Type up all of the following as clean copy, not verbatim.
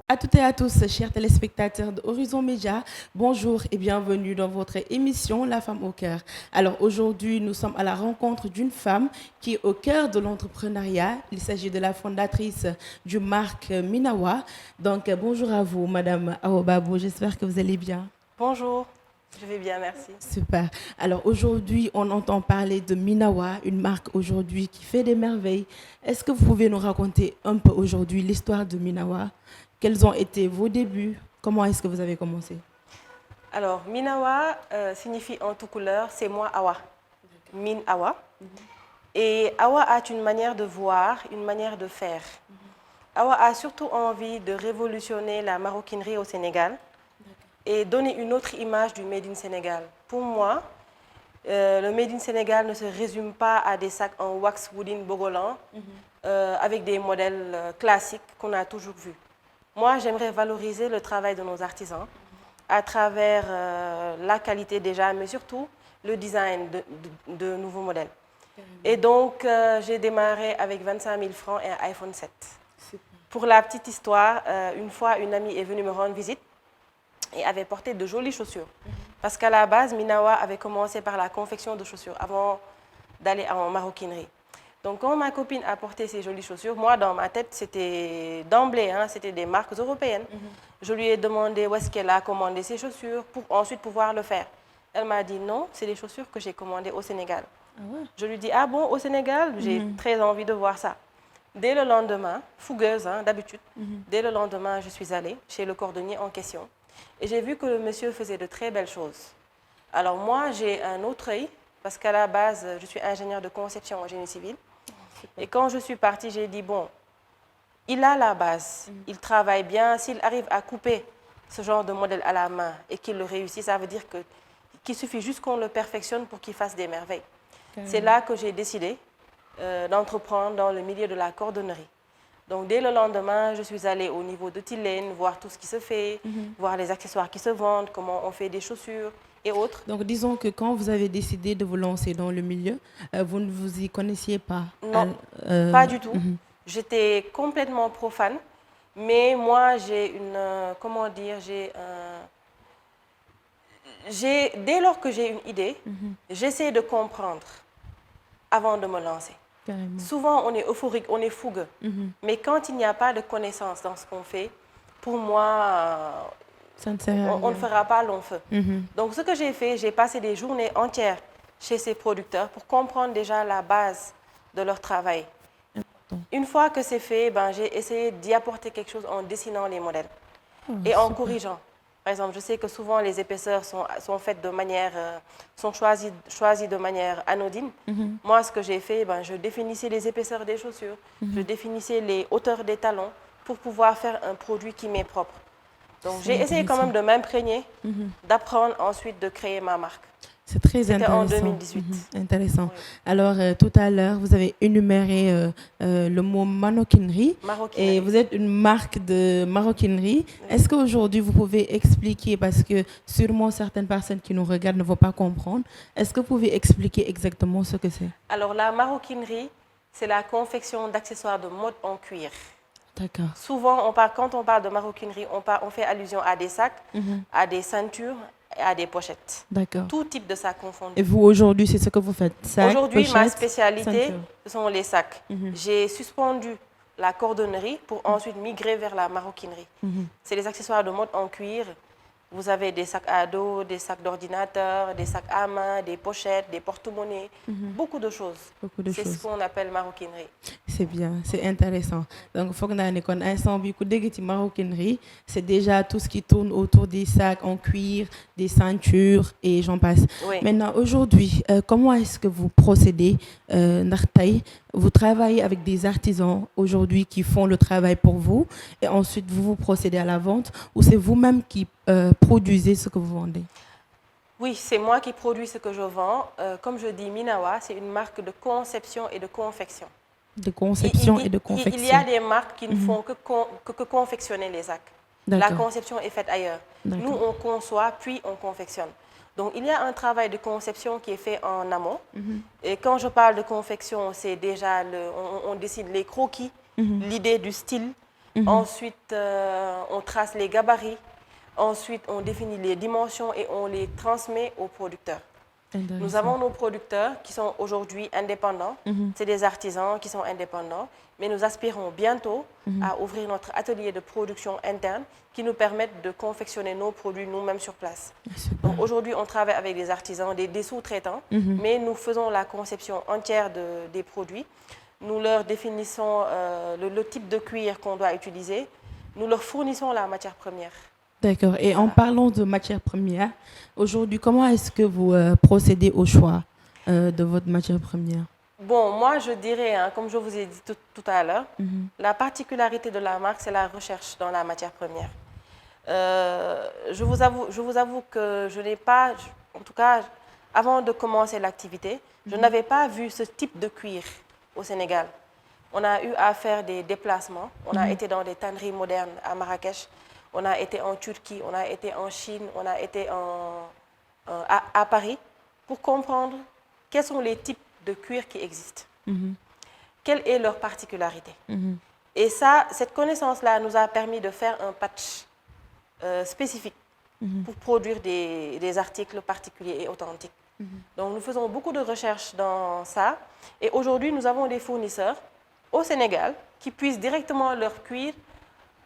À toutes et à tous, chers téléspectateurs d'Horizon Média, bonjour et bienvenue dans votre émission La femme au cœur. Alors aujourd'hui, nous sommes à la rencontre d'une femme qui est au cœur de l'entrepreneuriat. Il s'agit de la fondatrice du marque Minawa. Donc bonjour à vous, Madame Aobabou, j'espère que vous allez bien. Bonjour, je vais bien, merci. Super. Alors aujourd'hui, on entend parler de Minawa, une marque aujourd'hui qui fait des merveilles. Est-ce que vous pouvez nous raconter un peu aujourd'hui l'histoire de Minawa? Quels ont été vos débuts? Comment est-ce que vous avez commencé? Alors, Minawa signifie en tout couleur, c'est moi Awa. Min Awa. Et Awa a une manière de voir, une manière de faire. Awa a surtout envie de révolutionner la maroquinerie au Sénégal et donner une autre image du Made in Sénégal. Pour moi, le Made in Sénégal ne se résume pas à des sacs en wax wooden bogolan avec des modèles classiques qu'on a toujours vus. Moi, j'aimerais valoriser le travail de nos artisans à travers la qualité déjà, mais surtout le design de nouveaux modèles. Et donc, j'ai démarré avec 25 000 francs et un iPhone 7. Super. Pour la petite histoire, une fois, une amie est venue me rendre visite et avait porté de jolies chaussures. Parce qu'à la base, Minawa avait commencé par la confection de chaussures avant d'aller en maroquinerie. Donc, quand ma copine a porté ces jolies chaussures, moi, dans ma tête, c'était d'emblée, c'était des marques européennes. Je lui ai demandé où est-ce qu'elle a commandé ces chaussures pour ensuite pouvoir le faire. Elle m'a dit non, c'est des chaussures que j'ai commandées au Sénégal. Ah ouais. Je lui dis, ah bon, au Sénégal, j'ai très envie de voir ça. Dès le lendemain, fougueuse d'habitude, dès le lendemain, je suis allée chez le cordonnier en question. Et j'ai vu que le monsieur faisait de très belles choses. Alors moi, j'ai un autre œil, parce qu'à la base, je suis ingénieure de conception en génie civil. Et quand je suis partie, j'ai dit, bon, il a la base, il travaille bien. S'il arrive à couper ce genre de modèle à la main et qu'il le réussit, ça veut dire qu'il suffit juste qu'on le perfectionne pour qu'il fasse des merveilles. C'est là que j'ai décidé d'entreprendre dans le milieu de la cordonnerie. Donc, dès le lendemain, je suis allée au niveau de Tilène, voir tout ce qui se fait, voir les accessoires qui se vendent, comment on fait des chaussures et autres. Donc, disons que quand vous avez décidé de vous lancer dans le milieu, vous ne vous y connaissiez pas? Non, pas du tout. J'étais complètement profane, mais moi, j'ai une, comment dire, dès lors que j'ai une idée, j'essaie de comprendre avant de me lancer. Carrément. Souvent, on est euphorique, on est fougueux. Mais quand il n'y a pas de connaissance dans ce qu'on fait, pour moi, ça ne sert à rien. On ne fera pas long feu. Donc, ce que j'ai fait, j'ai passé des journées entières chez ces producteurs pour comprendre déjà la base de leur travail. Une fois que c'est fait, j'ai essayé d'y apporter quelque chose en dessinant les modèles et en corrigeant. Par exemple, je sais que souvent les épaisseurs sont faites de manière, sont choisies de manière anodine. Moi, ce que j'ai fait, je définissais les épaisseurs des chaussures, je définissais les hauteurs des talons pour pouvoir faire un produit qui m'est propre. Donc, j'ai essayé quand même de m'imprégner, d'apprendre ensuite de créer ma marque. C'est très intéressant. C'était en 2018. Intéressant. Oui. Alors, tout à l'heure, vous avez énuméré le mot maroquinerie. Et vous êtes une marque de maroquinerie. Oui. Est-ce qu'aujourd'hui, vous pouvez expliquer, parce que sûrement certaines personnes qui nous regardent ne vont pas comprendre, est-ce que vous pouvez expliquer exactement ce que c'est? Alors, la maroquinerie, c'est la confection d'accessoires de mode en cuir. D'accord. Souvent, quand on parle de maroquinerie, on fait allusion à des sacs, à des ceintures, et à des pochettes. D'accord. Tout type de sacs confondus. Et vous, aujourd'hui, c'est ce que vous faites? Aujourd'hui, ma spécialité, ce sont les sacs. J'ai suspendu la cordonnerie pour ensuite migrer vers la maroquinerie. C'est les accessoires de mode en cuir. Vous avez des sacs à dos, des sacs d'ordinateur, des sacs à main, des pochettes, des porte-monnaies, beaucoup de choses. C'est ce qu'on appelle maroquinerie. C'est bien, c'est intéressant. Donc, il faut qu'on ait un instant de maroquinerie. C'est déjà tout ce qui tourne autour des sacs en cuir, des ceintures et j'en passe. Oui. Maintenant, aujourd'hui, comment est-ce que vous procédez? Vous travaillez avec des artisans aujourd'hui qui font le travail pour vous et ensuite vous procédez à la vente ou c'est vous-même qui produisez ce que vous vendez? Oui, c'est moi qui produis ce que je vends. Comme je dis, Minawa, c'est une marque de conception et de confection. De conception et de confection. Il y a des marques qui ne font que confectionner les sacs. La conception est faite ailleurs. Nous, on conçoit, puis on confectionne. Donc, il y a un travail de conception qui est fait en amont. Et quand je parle de confection, c'est déjà, on dessine les croquis, l'idée du style, Ensuite, on trace les gabarits. Ensuite, on définit les dimensions et on les transmet aux producteurs. Nous avons nos producteurs qui sont aujourd'hui indépendants. C'est des artisans qui sont indépendants. Mais nous aspirons bientôt à ouvrir notre atelier de production interne qui nous permette de confectionner nos produits nous-mêmes sur place. Donc aujourd'hui, on travaille avec des artisans, des sous-traitants, mais nous faisons la conception entière des produits. Nous leur définissons le type de cuir qu'on doit utiliser. Nous leur fournissons la matière première. D'accord. Et en parlant de matière première, aujourd'hui, comment est-ce que vous procédez au choix de votre matière première? Bon, moi, je dirais, hein, comme je vous ai dit tout à l'heure, la particularité de la marque, c'est la recherche dans la matière première. Je vous avoue que je n'ai pas, en tout cas, avant de commencer l'activité, je n'avais pas vu ce type de cuir au Sénégal. On a eu à faire des déplacements. On a été dans des tanneries modernes à Marrakech. On a été en Turquie, on a été en Chine, on a été à Paris pour comprendre quels sont les types de cuir qui existent. Quelle est leur particularité. Et ça, cette connaissance-là nous a permis de faire un patch spécifique pour produire des articles particuliers et authentiques. Donc nous faisons beaucoup de recherches dans ça. Et aujourd'hui, nous avons des fournisseurs au Sénégal qui puissent directement leur cuir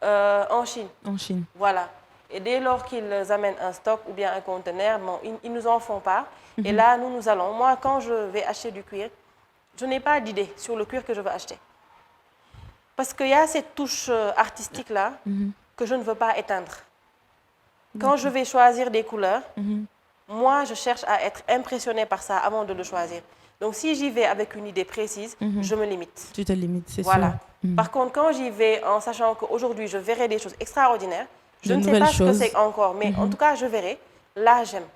en Chine. En Chine. Voilà. Et dès lors qu'ils amènent un stock ou bien un conteneur, bon, ils nous en font part. Et là, nous allons. Moi, quand je vais acheter du cuir, je n'ai pas d'idée sur le cuir que je veux acheter. Parce qu'il y a cette touche artistique-là que je ne veux pas éteindre. Quand je vais choisir des couleurs, moi, je cherche à être impressionnée par ça avant de le choisir. Donc, si j'y vais avec une idée précise, je me limite. Tu te limites, c'est voilà. sûr. Par contre, quand j'y vais en sachant qu'aujourd'hui, je verrai des choses extraordinaires, je ne sais pas ce que c'est encore, mais en tout cas, je verrai. Là, j'aime.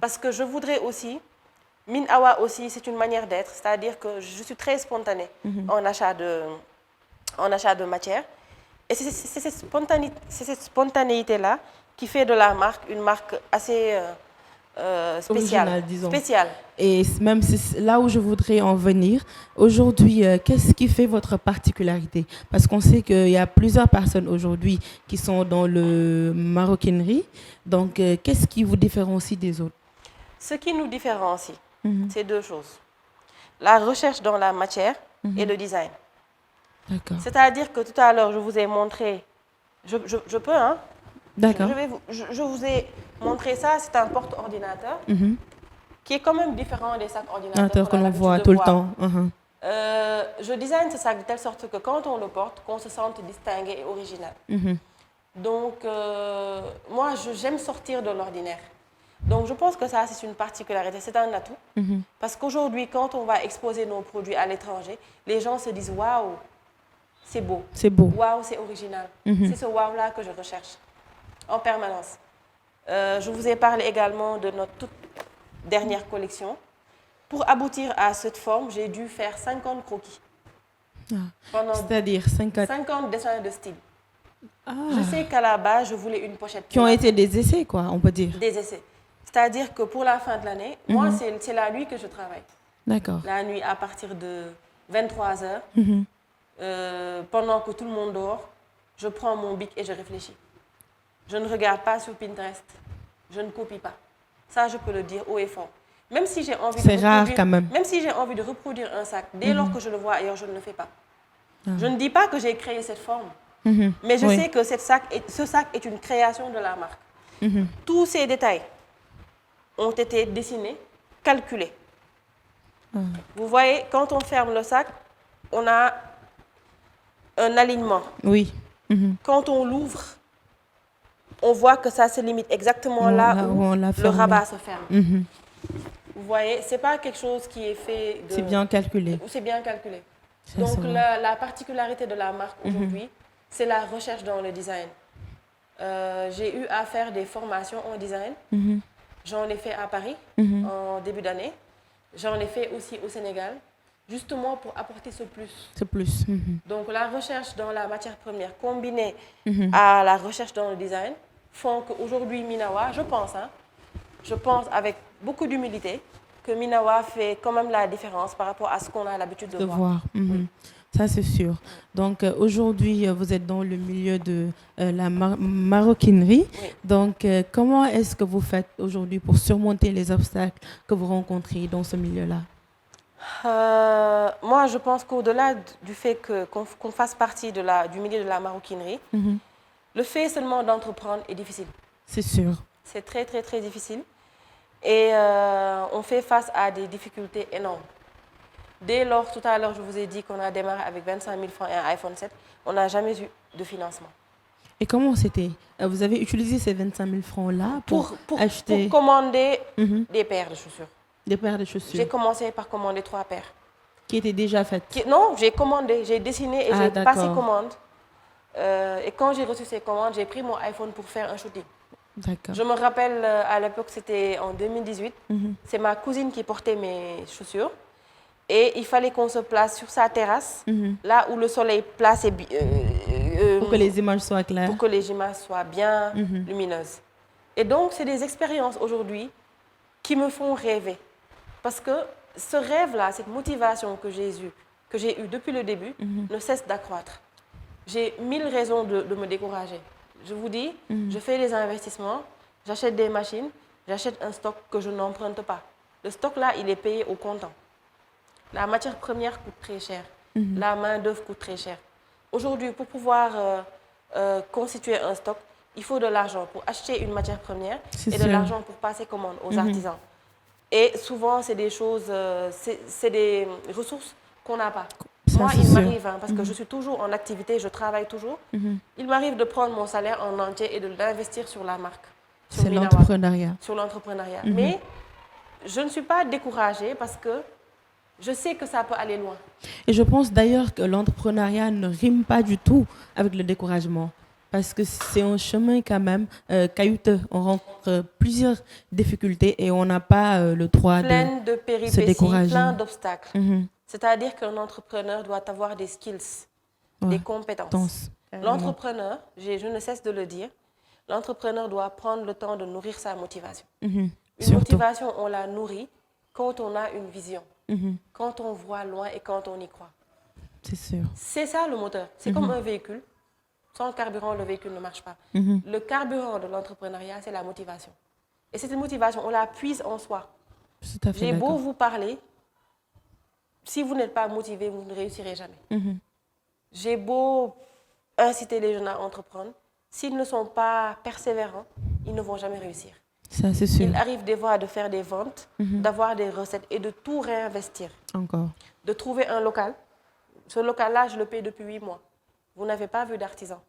Parce que je voudrais aussi, Min Awa aussi, c'est une manière d'être, c'est-à-dire que je suis très spontanée en achat de matière. Et c'est cette spontanéité-là qui fait de la marque une marque assez spéciale. Original, disons. Spéciale. Et même si là où je voudrais en venir, aujourd'hui, qu'est-ce qui fait votre particularité? Parce qu'on sait qu'il y a plusieurs personnes aujourd'hui qui sont dans le maroquinerie. Donc, qu'est-ce qui vous différencie des autres? Ce qui nous différencie, c'est deux choses. La recherche dans la matière et le design. D'accord. C'est-à-dire que tout à l'heure, je vous ai montré... Je peux, hein? D'accord. Je vous ai montré ça, c'est un porte-ordinateur qui est quand même différent des sacs ordinateurs que l'on voit tout le temps. Je design ce sac de telle sorte que quand on le porte, qu'on se sente distingué et original. Donc, moi, j'aime sortir de l'ordinaire. Donc, je pense que ça, c'est une particularité, c'est un atout. Parce qu'aujourd'hui, quand on va exposer nos produits à l'étranger, les gens se disent « Waouh, c'est beau ». C'est beau. Waouh, c'est original. C'est ce waouh-là que je recherche en permanence. Je vous ai parlé également de notre toute dernière collection. Pour aboutir à cette forme, j'ai dû faire 50 croquis. C'est-à-dire 50 dessins de style. Je sais qu'à la base, je voulais une pochette. Qui ont été des essais, quoi, on peut dire. Des essais. C'est-à-dire que pour la fin de l'année, moi, c'est la nuit que je travaille. D'accord. La nuit à partir de 23h, pendant que tout le monde dort, je prends mon bic et je réfléchis. Je ne regarde pas sur Pinterest. Je ne copie pas. Ça, je peux le dire haut et fort. Même si j'ai envie c'est rare quand même. Même si j'ai envie de reproduire un sac, dès lors que je le vois ailleurs, je ne le fais pas. Je ne dis pas que j'ai créé cette forme, mais je sais que ce sac est une création de la marque. Tous ces détails ont été dessinés, calculés. Vous voyez, quand on ferme le sac, on a un alignement. Oui. Quand on l'ouvre, on voit que ça se limite exactement là où le rabat se ferme. Vous voyez, ce n'est pas quelque chose qui est fait de... C'est bien calculé. C'est bien calculé. Donc la particularité de la marque aujourd'hui, c'est la recherche dans le design. J'ai eu à faire des formations en design. J'en ai fait à Paris en début d'année. J'en ai fait aussi au Sénégal, justement pour apporter ce plus. Ce plus. Donc la recherche dans la matière première combinée à la recherche dans le design font qu'aujourd'hui, Min Awa, je pense avec beaucoup d'humilité, que Minawa fait quand même la différence par rapport à ce qu'on a l'habitude de voir. Oui. Ça, c'est sûr. Donc, aujourd'hui, vous êtes dans le milieu de la maroquinerie. Oui. Donc, comment est-ce que vous faites aujourd'hui pour surmonter les obstacles que vous rencontrez dans ce milieu-là? Moi, je pense qu'au-delà du fait qu'on fasse partie du milieu de la maroquinerie, le fait seulement d'entreprendre est difficile. C'est sûr. C'est très, très, très difficile. Et on fait face à des difficultés énormes. Dès lors, tout à l'heure, je vous ai dit qu'on a démarré avec 25 000 francs et un iPhone 7. On n'a jamais eu de financement. Et comment c'était? Vous avez utilisé ces 25 000 francs-là pour acheter... Pour commander des paires de chaussures. Des paires de chaussures. J'ai commencé par commander 3 paires. Qui étaient déjà faites? Non, j'ai commandé, j'ai dessiné et j'ai passé commande. Et quand j'ai reçu ces commandes, j'ai pris mon iPhone pour faire un shooting. D'accord. Je me rappelle, à l'époque, c'était en 2018. C'est ma cousine qui portait mes chaussures. Et il fallait qu'on se place sur sa terrasse, là où le soleil place pour que les images soient claires. Pour que les images soient bien lumineuses. Et donc, c'est des expériences aujourd'hui qui me font rêver. Parce que ce rêve-là, cette motivation que j'ai eue depuis le début, ne cesse d'accroître. J'ai 1000 raisons de me décourager. Je vous dis, je fais des investissements, j'achète des machines, j'achète un stock que je n'emprunte pas. Le stock-là, il est payé au comptant. La matière première coûte très cher. La main-d'œuvre coûte très cher. Aujourd'hui, pour pouvoir constituer un stock, il faut de l'argent pour acheter une matière première et de l'argent pour passer commande aux artisans. Et souvent, c'est des choses, c'est des ressources qu'on n'a pas. Moi, il m'arrive, parce que je suis toujours en activité, je travaille toujours, il m'arrive de prendre mon salaire en entier et de l'investir sur la marque. C'est l'entrepreneuriat. Sur l'entrepreneuriat. Mais je ne suis pas découragée parce que je sais que ça peut aller loin. Et je pense d'ailleurs que l'entrepreneuriat ne rime pas du tout avec le découragement. Parce que c'est un chemin quand même caillouteux. On rencontre plusieurs difficultés et on n'a pas le droit de se décourager. Plein d'obstacles. C'est-à-dire qu'un entrepreneur doit avoir des skills, des compétences. L'entrepreneur, je ne cesse de le dire, l'entrepreneur doit prendre le temps de nourrir sa motivation. Une motivation, on la nourrit quand on a une vision, quand on voit loin et quand on y croit. C'est sûr. C'est ça le moteur. C'est comme un véhicule. Sans carburant, le véhicule ne marche pas. Le carburant de l'entrepreneuriat, c'est la motivation. Et cette motivation, on la puise en soi. J'ai beau vous parler, si vous n'êtes pas motivé, vous ne réussirez jamais. J'ai beau inciter les jeunes à entreprendre, s'ils ne sont pas persévérants, ils ne vont jamais réussir. Ça, c'est sûr. Il arrive des fois de faire des ventes, d'avoir des recettes et de tout réinvestir. Encore. De trouver un local. Ce local-là, je le paye depuis 8 mois. Vous n'avez pas vu d'artisans.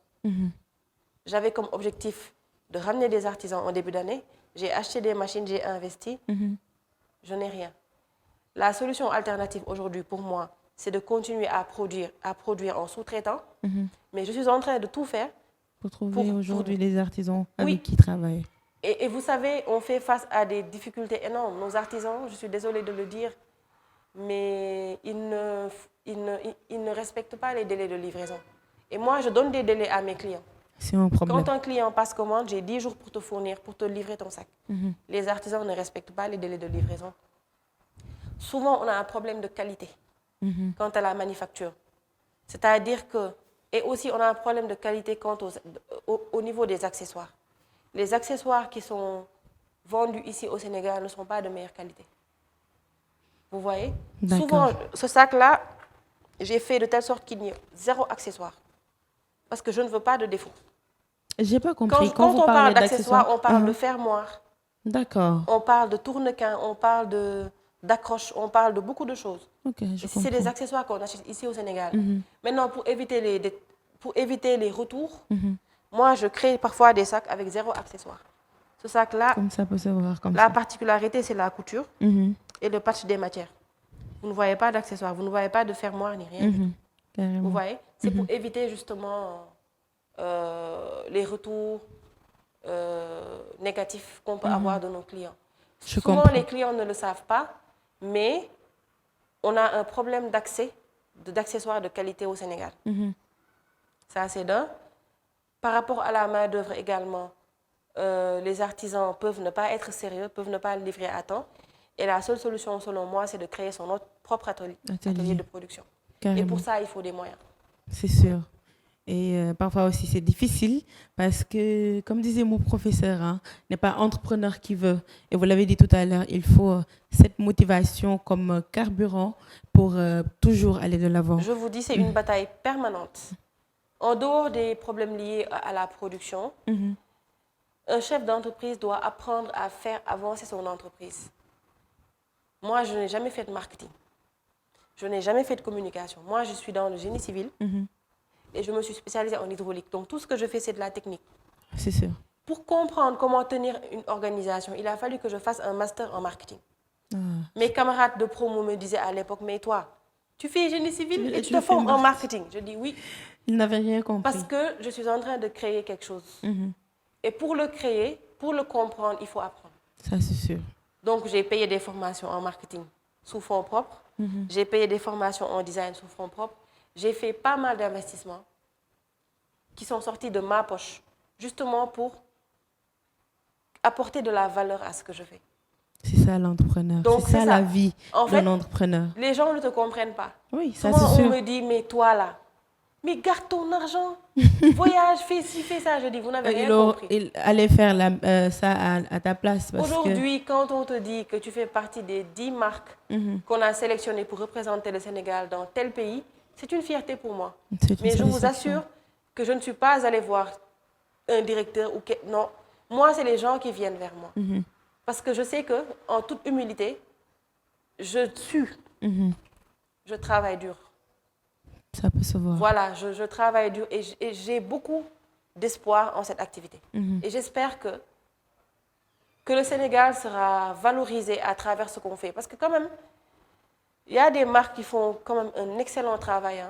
J'avais comme objectif de ramener des artisans en début d'année. J'ai acheté des machines, j'ai investi. Je n'ai rien. La solution alternative aujourd'hui pour moi, c'est de continuer à produire en sous-traitant. Mais je suis en train de tout faire. Pour trouver aujourd'hui les artisans avec qui travailler. Et vous savez, on fait face à des difficultés énormes. Nos artisans, je suis désolée de le dire, mais ils ne respectent pas les délais de livraison. Et moi, je donne des délais à mes clients. C'est un problème. Quand un client passe commande, j'ai 10 jours pour te fournir, pour te livrer ton sac. Les artisans ne respectent pas les délais de livraison. Souvent, on a un problème de qualité quant à la manufacture. C'est-à-dire que... Et aussi, on a un problème de qualité quant au niveau des accessoires. Les accessoires qui sont vendus ici au Sénégal ne sont pas de meilleure qualité. Vous voyez? Souvent, ce sac-là, j'ai fait de telle sorte qu'il n'y ait 0 accessoire. Parce que je ne veux pas de défaut. J'ai pas compris. Quand on parle d'accessoires, on parle de fermoir. D'accord. On parle de tournequin, on parle d'accroche, on parle de beaucoup de choses. C'est des accessoires qu'on achète ici au Sénégal. Maintenant, pour éviter les retours, moi, je crée parfois des sacs avec 0 accessoire. Ce sac-là, comme ça peut se voir comme la particularité, c'est la couture et le patch des matières. Vous ne voyez pas d'accessoires, vous ne voyez pas de fermoir ni rien. Vous voyez? C'est pour éviter justement les retours négatifs qu'on peut avoir de nos clients. Souvent, les clients ne le savent pas, mais on a un problème d'accessoires de qualité au Sénégal. Ça, c'est d'un. Par rapport à la main-d'œuvre également, les artisans peuvent ne pas être sérieux, peuvent ne pas le livrer à temps. Et la seule solution, selon moi, c'est de créer son propre atelier de production. Carrément. Et pour ça, il faut des moyens. C'est sûr. Et parfois aussi, c'est difficile parce que, comme disait mon professeur, n'est pas entrepreneur qui veut. Et vous l'avez dit tout à l'heure, il faut cette motivation comme carburant pour toujours aller de l'avant. Je vous dis, c'est une bataille permanente. En dehors des problèmes liés à la production, un chef d'entreprise doit apprendre à faire avancer son entreprise. Moi, je n'ai jamais fait de marketing. Je n'ai jamais fait de communication. Moi, je suis dans le génie civil. Et je me suis spécialisée en hydraulique. Donc, tout ce que je fais, c'est de la technique. C'est sûr. Pour comprendre comment tenir une organisation, il a fallu que je fasse un master en marketing. Mes camarades de promo me disaient à l'époque, mais toi, tu fais génie civil et tu te formes en marketing. Je dis oui. Ils n'avaient rien compris. Parce que je suis en train de créer quelque chose. Et pour le créer, pour le comprendre, il faut apprendre. Ça, c'est sûr. Donc, j'ai payé des formations en marketing sous fonds propres. J'ai payé des formations en design sous fonds propres. J'ai fait pas mal d'investissements qui sont sortis de ma poche, justement pour apporter de la valeur à ce que je fais. C'est ça l'entrepreneur. C'est ça la vie d'un entrepreneur. Les gens ne te comprennent pas. Oui, ça souvent, c'est sûr. on me dit, mais toi là, mais garde ton argent, voyage, fais ci, fais ça. Je dis, vous n'avez rien compris. Il allait faire ça à ta place. Aujourd'hui, quand on te dit que tu fais partie des 10 marques qu'on a sélectionnées pour représenter le Sénégal dans tel pays, c'est une fierté pour moi. Mais je vous assure que je ne suis pas allée voir un directeur ou non. Moi, c'est les gens qui viennent vers moi. Parce que je sais que, en toute humilité, je tue. Je travaille dur. Ça peut se voir. Voilà, je travaille dur et j'ai beaucoup d'espoir en cette activité. Et j'espère que le Sénégal sera valorisé à travers ce qu'on fait. Parce que quand même, il y a des marques qui font quand même un excellent travail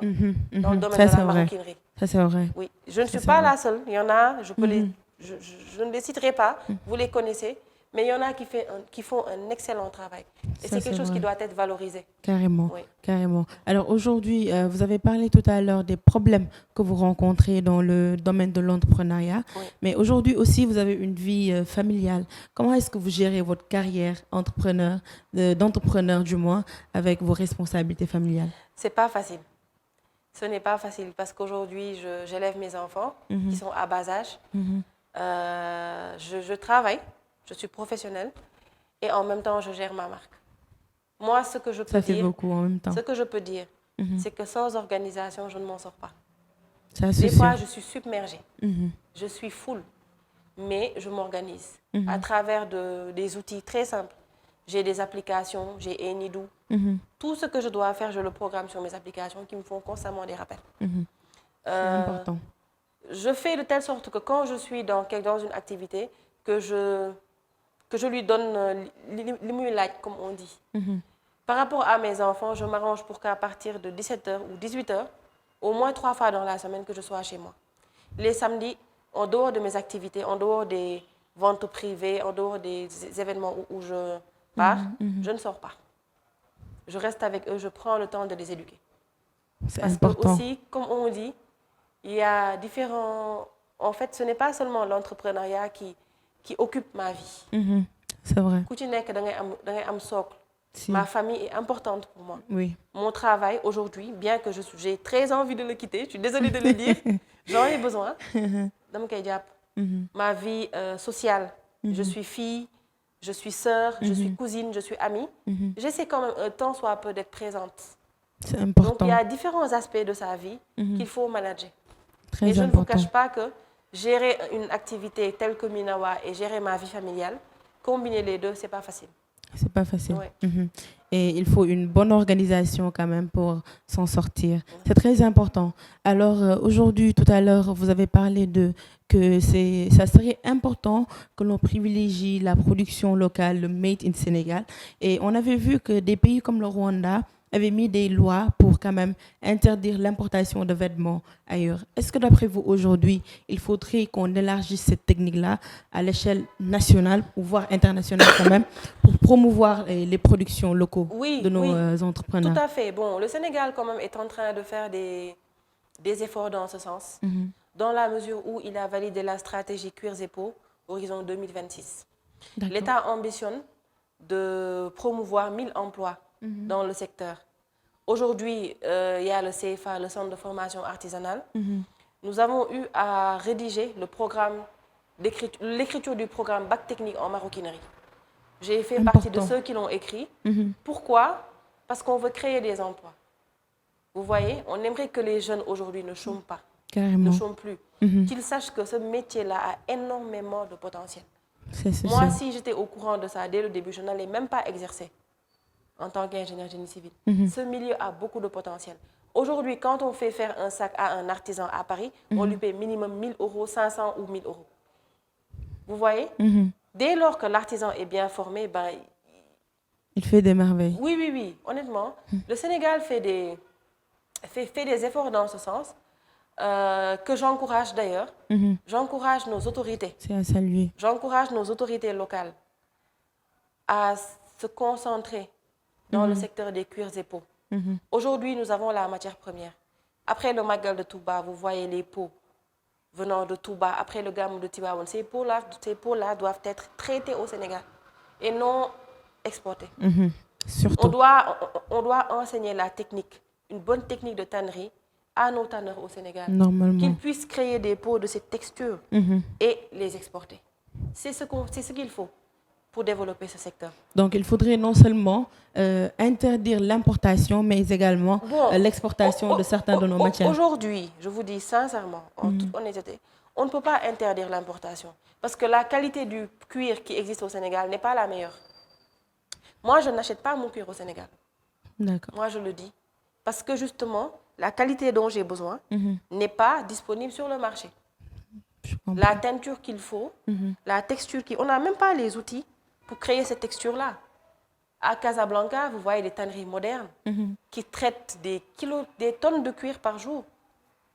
dans le domaine de la maroquinerie. Ça, c'est vrai. Oui, je ne suis pas la seule. Il y en a, je ne les citerai pas, vous les connaissez, mais il y en a qui font un excellent travail. Et c'est quelque chose qui doit être valorisé. Carrément, carrément. Alors aujourd'hui, vous avez parlé tout à l'heure des problèmes que vous rencontrez dans le domaine de l'entrepreneuriat. Mais aujourd'hui aussi, vous avez une vie familiale. Comment est-ce que vous gérez votre carrière d'entrepreneur du moins, avec vos responsabilités familiales? C'est pas facile. Ce n'est pas facile parce qu'aujourd'hui, j'élève mes enfants qui sont à bas âge. Je travaille, je suis professionnelle et en même temps, je gère ma marque. Moi, ce que je peux dire, beaucoup en même temps. Ce que je peux dire, c'est que sans organisation, je ne m'en sors pas. Des fois, je suis submergée, je suis full, mais je m'organise à travers des outils très simples. J'ai des applications, j'ai Enidou. Tout ce que je dois faire, je le programme sur mes applications qui me font constamment des rappels. C'est important. Je fais de telle sorte que quand je suis dans une activité, que je lui donne l'immunité, comme on dit. Par rapport à mes enfants, je m'arrange pour qu'à partir de 17h ou 18h, au moins 3 fois dans la semaine, que je sois chez moi. Les samedis, en dehors de mes activités, en dehors des ventes privées, en dehors des événements où je pars, je ne sors pas. Je reste avec eux, je prends le temps de les éduquer. Parce important. Que aussi, comme on dit, il y a différents... En fait, ce n'est pas seulement l'entrepreneuriat qui occupe ma vie. C'est vrai. Ma famille est importante pour moi. Oui. Mon travail aujourd'hui, bien que j'ai très envie de le quitter, je suis désolée de le dire, j'en ai besoin. Ma vie sociale, je suis fille, je suis sœur, je suis cousine, je suis amie. J'essaie quand même un temps soit peu d'être présente. C'est important. Donc il y a différents aspects de sa vie qu'il faut manager. Très et je important. ne vous cache pas que gérer une activité telle que Minawa et gérer ma vie familiale, combiner les deux, c'est pas facile. C'est pas facile. Et il faut une bonne organisation quand même pour s'en sortir. C'est très important. Alors aujourd'hui, tout à l'heure, vous avez parlé que ça serait important que l'on privilégie la production locale, le Made in Sénégal. Et on avait vu que des pays comme le Rwanda avaient mis des lois pour quand même interdire l'importation de vêtements ailleurs. Est-ce que d'après vous, aujourd'hui, il faudrait qu'on élargisse cette technique-là à l'échelle nationale, ou voire internationale quand même, pour promouvoir les productions locaux de nos entrepreneurs? Tout à fait. Bon, le Sénégal quand même est en train de faire des efforts dans ce sens, dans la mesure où il a validé la stratégie Cuirs et Peaux, horizon 2026. L'État ambitionne de promouvoir 1000 emplois dans le secteur. Aujourd'hui, il y a le CFA, le Centre de formation artisanale. Nous avons eu à rédiger le programme l'écriture du programme bac technique en maroquinerie. J'ai fait partie de ceux qui l'ont écrit. Pourquoi? Parce qu'on veut créer des emplois. Vous voyez, on aimerait que les jeunes aujourd'hui ne chôment pas, ne chôment plus. Qu'ils sachent que ce métier-là a énormément de potentiel. Moi, si j'étais au courant de ça dès le début, je n'allais même pas exercer en tant qu'ingénieur génie civil. Ce milieu a beaucoup de potentiel. Aujourd'hui, quand on fait faire un sac à un artisan à Paris, on lui paie minimum 1000 euros, 500 ou 1000 euros. Vous voyez? Dès lors que l'artisan est bien formé, ben, il fait des merveilles. Oui, oui, oui. Honnêtement, le Sénégal fait des efforts dans ce sens, que j'encourage d'ailleurs. J'encourage nos autorités. C'est à saluer. J'encourage nos autorités locales à se concentrer dans le secteur des cuirs et peaux. Aujourd'hui, nous avons la matière première. Après le Magal de Touba, vous voyez les peaux venant de Touba. Après le Gamou de Tivaouane, ces peaux-là doivent être traitées au Sénégal et non exportées. Surtout. On doit enseigner la technique, une bonne technique de tannerie à nos tanneurs au Sénégal. Normalement. Qu'ils puissent créer des peaux de cette texture et les exporter. C'est ce qu'il faut pour développer ce secteur. Donc, il faudrait non seulement interdire l'importation, mais également l'exportation de certains de nos matières. Aujourd'hui, je vous dis sincèrement, en toute honnêteté, on ne peut pas interdire l'importation parce que la qualité du cuir qui existe au Sénégal n'est pas la meilleure. Moi, je n'achète pas mon cuir au Sénégal. D'accord. Moi, je le dis. Parce que justement, la qualité dont j'ai besoin n'est pas disponible sur le marché. La teinture qu'il faut, la texture on n'a même pas les outils pour créer cette texture-là. À Casablanca, vous voyez des tanneries modernes qui traitent des tonnes de cuir par jour,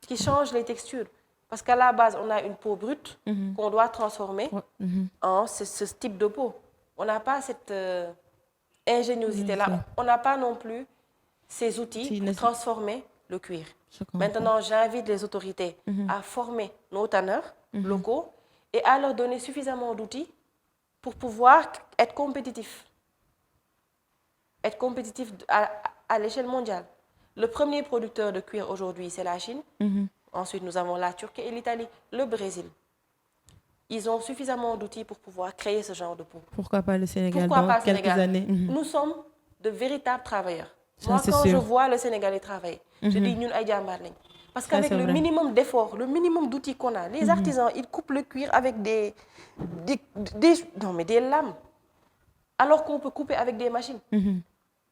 qui changent les textures. Parce qu'à la base, on a une peau brute qu'on doit transformer en ce type de peau. On n'a pas cette ingéniosité-là. On n'a pas non plus ces outils pour transformer le cuir. Maintenant, j'invite les autorités à former nos tanneurs locaux et à leur donner suffisamment d'outils pour pouvoir être compétitifs. Être compétitifs à l'échelle mondiale. Le premier producteur de cuir aujourd'hui, c'est la Chine. Ensuite, nous avons la Turquie et l'Italie, le Brésil. Ils ont suffisamment d'outils pour pouvoir créer ce genre de peau. Pourquoi pas le Sénégal dans quelques années? Nous sommes de véritables travailleurs. Moi, quand je vois le Sénégalais travailler, je dis nous ay jambar lañ. Parce qu'avec le minimum d'efforts, le minimum d'outils qu'on a, les artisans, ils coupent le cuir avec des lames, alors qu'on peut couper avec des machines.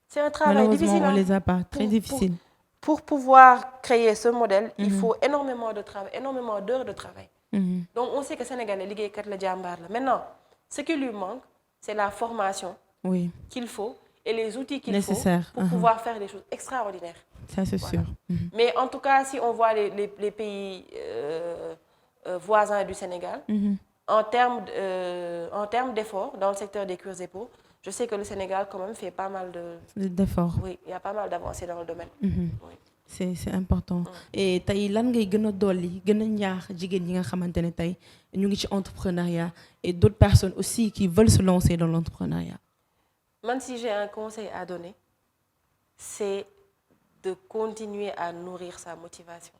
C'est un travail difficile. On les a pas, très difficile. Pour pouvoir créer ce modèle, il faut énormément de travail, énormément d'heures de travail. Donc on sait que le Sénégalais liggéeykat la jambar la. Maintenant, ce qui lui manque, c'est la formation qu'il faut et les outils qu'il faut pour pouvoir faire des choses extraordinaires. Ça, c'est sûr. Mais en tout cas, si on voit les pays voisins du Sénégal, en termes d'efforts dans le secteur des cuirs et peaux, je sais que le Sénégal quand même fait pas mal d'efforts. Oui, il y a pas mal d'avancées dans le domaine. Oui. C'est important. Et tey lan ngay gën a dolli gën a ñaax jigéen ñi nga xamante ne tey ñu ngi ci entrepreneuriat et d'autres personnes aussi qui veulent se lancer dans l'entrepreneuriat. Même si j'ai un conseil à donner, c'est de continuer à nourrir sa motivation.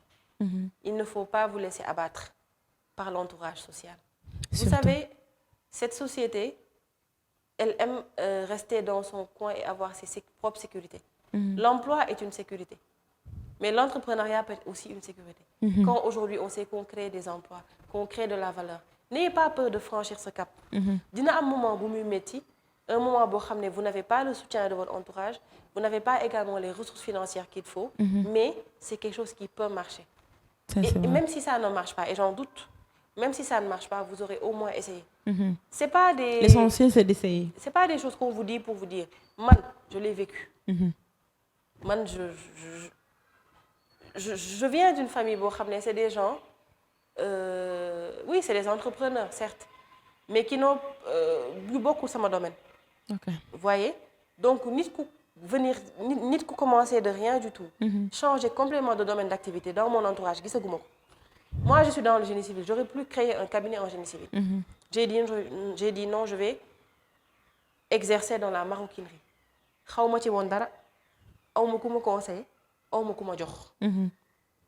Il ne faut pas vous laisser abattre par l'entourage social. Vous savez, cette société, elle aime rester dans son coin et avoir ses propres sécurités. L'emploi est une sécurité, mais l'entrepreneuriat peut être aussi une sécurité. Quand aujourd'hui on sait qu'on crée des emplois, qu'on crée de la valeur, n'ayez pas peur de franchir ce cap. Dina un moment où vous mettez, un moment où vous n'avez pas le soutien de votre entourage, vous n'avez pas également les ressources financières qu'il faut, mais c'est quelque chose qui peut marcher. Et même si ça ne marche pas, et j'en doute, même si ça ne marche pas, vous aurez au moins essayé. C'est pas des... L'essentiel, c'est d'essayer. C'est pas des choses qu'on vous dit pour vous dire. Man, je l'ai vécu. Man, je viens d'une famille, c'est des gens, oui, c'est des entrepreneurs, certes, mais qui n'ont plus beaucoup dans mon domaine. Vous voyez? Donc, ni commencer de rien du tout. Changer complètement de domaine d'activité dans mon entourage. Moi, je suis dans le génie civil. J'aurais pu créer un cabinet en génie civil. J'ai dit non, je vais exerçais dans la maroquinerie xawma ci woon dara awma ku ma conseil awma ku ma jox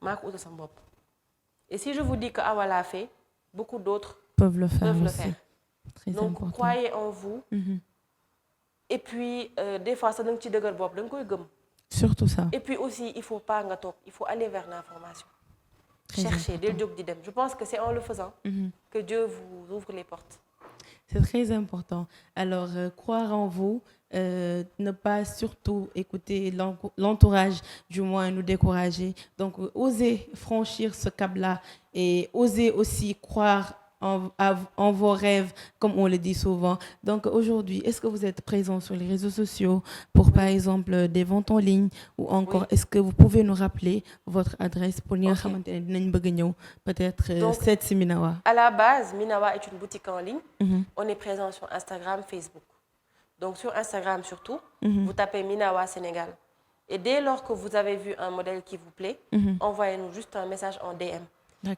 maa ko utal sama bopp et si je vous dis que Awa l'a fait beaucoup d'autres peuvent le faire aussi. Très donc important. croyez en vous et puis des fois ça da nga ci dëgër bopp da nga koy gëm surtout ça. et puis aussi il faut pas nga toog il faut aller vers l'information. Très chercher important. del jóg di dem je pense que c'est en le faisant que Dieu vous ouvre les portes. C'est très important. Alors, croire en vous, ne pas surtout écouter l'entourage, du moins nous décourager. Donc, osez franchir ce cap-là et osez aussi croire en vos rêves, comme on le dit souvent. Donc, aujourd'hui, est-ce que vous êtes présent sur les réseaux sociaux pour, par exemple, des ventes en ligne ou encore, est-ce que vous pouvez nous rappeler votre adresse pour nous peut-être Donc, cette Minawa? À la base, Minawa est une boutique en ligne. On est présent sur Instagram, Facebook. Donc, sur Instagram surtout, vous tapez Minawa Sénégal. Et dès lors que vous avez vu un modèle qui vous plaît, envoyez-nous juste un message en DM.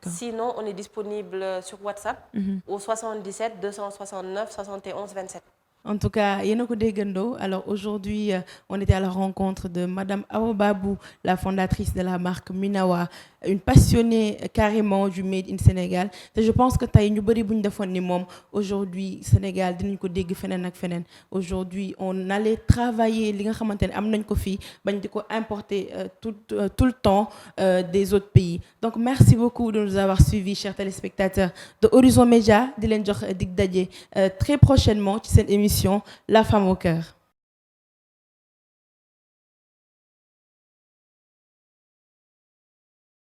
Sinon, on est disponible sur WhatsApp au 77 269 71 27. En tout cas, Yenoko Degendo, alors aujourd'hui, on était à la rencontre de Madame Awa Babou, la fondatrice de la marque Minawa, une passionnée carrément du Made in Sénégal. Et je pense que aujourd'hui, Sénégal, aujourd'hui, on allait travailler, importer tout le temps des autres pays. Donc, merci beaucoup de nous avoir suivis, chers téléspectateurs de Horizon Média, très prochainement, cette émission La Femme au cœur.